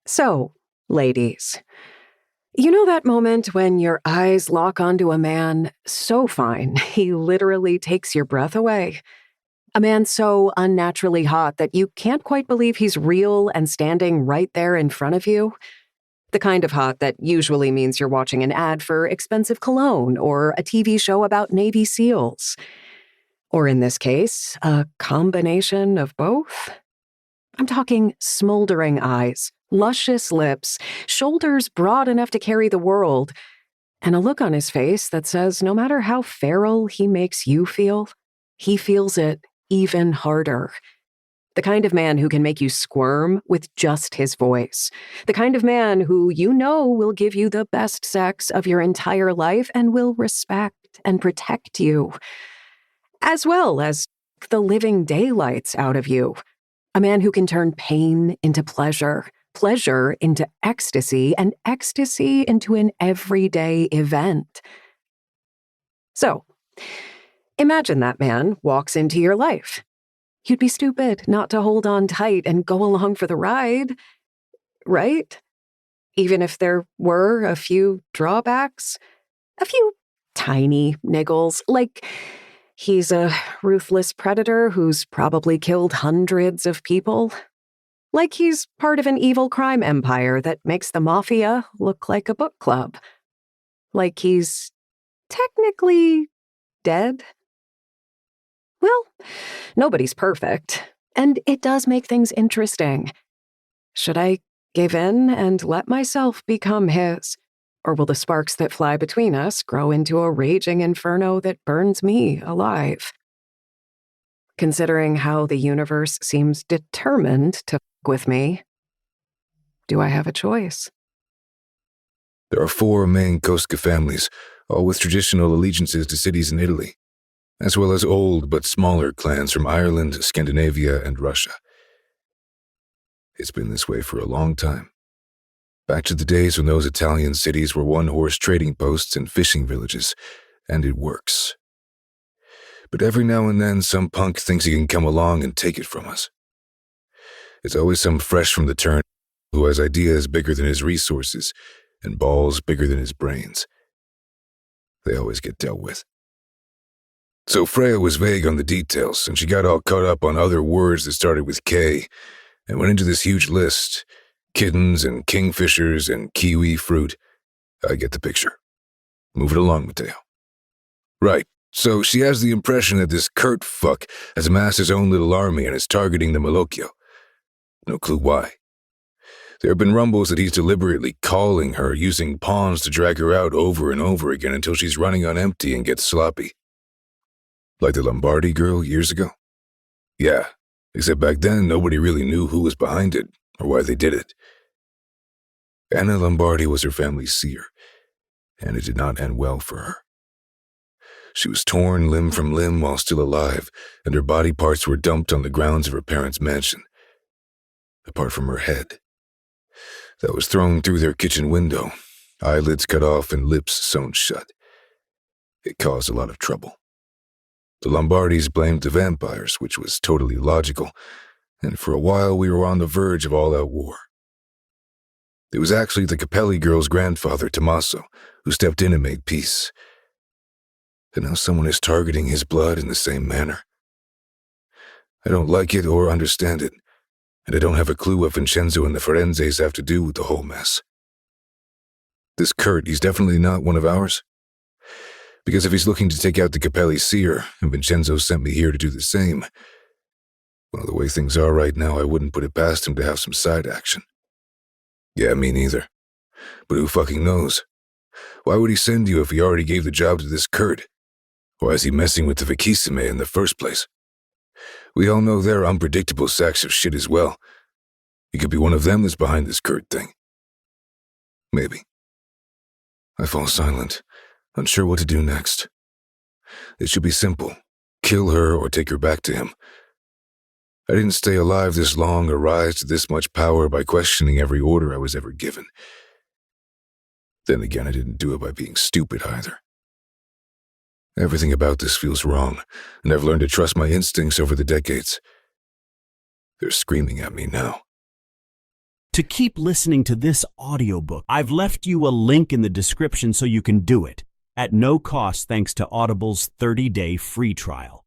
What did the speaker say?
So, ladies, you know that moment when your eyes lock onto a man so fine he literally takes your breath away? A man so unnaturally hot that you can't quite believe he's real and standing right there in front of you? The kind of hot that usually means you're watching an ad for expensive cologne or a TV show about Navy SEALs. Or in this case, a combination of both? I'm talking smoldering eyes, luscious lips, shoulders broad enough to carry the world, and a look on his face that says no matter how feral he makes you feel, he feels it even harder. The kind of man who can make you squirm with just his voice. The kind of man who you know will give you the best sex of your entire life and will respect and protect you, as well as the living daylights out of you. A man who can turn pain into pleasure, pleasure into ecstasy, and ecstasy into an everyday event. So, imagine that man walks into your life. You'd be stupid not to hold on tight and go along for the ride, right? Even if there were a few drawbacks, a few tiny niggles, like he's a ruthless predator who's probably killed hundreds of people. Like he's part of an evil crime empire that makes the mafia look like a book club. Like he's technically dead. Well, nobody's perfect, and it does make things interesting. Should I give in and let myself become his? Or will the sparks that fly between us grow into a raging inferno that burns me alive? Considering how the universe seems determined to f with me, do I have a choice? There are 4 main Koska families, all with traditional allegiances to cities in Italy, as well as old but smaller clans from Ireland, Scandinavia, and Russia. It's been this way for a long time. Back to the days when those Italian cities were one-horse trading posts and fishing villages, and it works. But every now and then, some punk thinks he can come along and take it from us. It's always some fresh from the turn who has ideas bigger than his resources and balls bigger than his brains. They always get dealt with. So Freya was vague on the details, and she got all caught up on other words that started with K, and went into this huge list. Kittens and kingfishers and kiwi fruit. I get the picture. Move it along, Mateo. Right, so she has the impression that this Kurt fuck has amassed his own little army and is targeting the Malocchio. No clue why. There have been rumbles that he's deliberately calling her, using pawns to drag her out over and over again until she's running on empty and gets sloppy. Like the Lombardi girl years ago? Yeah, except back then nobody really knew who was behind it or why they did it. Anna Lombardi was her family's seer, and it did not end well for her. She was torn limb from limb while still alive, and her body parts were dumped on the grounds of her parents' mansion, apart from her head. That was thrown through their kitchen window, eyelids cut off and lips sewn shut. It caused a lot of trouble. The Lombardis blamed the vampires, which was totally logical, and for a while we were on the verge of all-out war. It was actually the Capelli girl's grandfather, Tommaso, who stepped in and made peace. And now someone is targeting his blood in the same manner. I don't like it or understand it, and I don't have a clue what Vincenzo and the Ferenzes have to do with the whole mess. This Kurt, he's definitely not one of ours. Because if he's looking to take out the Capelli seer, and Vincenzo sent me here to do the same, well, the way things are right now, I wouldn't put it past him to have some side action. Yeah, me neither. But who fucking knows? Why would he send you if he already gave the job to this Kurt? Why is he messing with the Vicissime in the first place? We all know they're unpredictable sacks of shit as well. He could be one of them that's behind this Kurt thing. Maybe. I fall silent, unsure what to do next. It should be simple. Kill her or take her back to him. I didn't stay alive this long or rise to this much power by questioning every order I was ever given. Then again, I didn't do it by being stupid either. Everything about this feels wrong, and I've learned to trust my instincts over the decades. They're screaming at me now. to keep listening to this audiobook. I've left you a link in the description so you can do it at no cost thanks to Audible's 30-day free trial.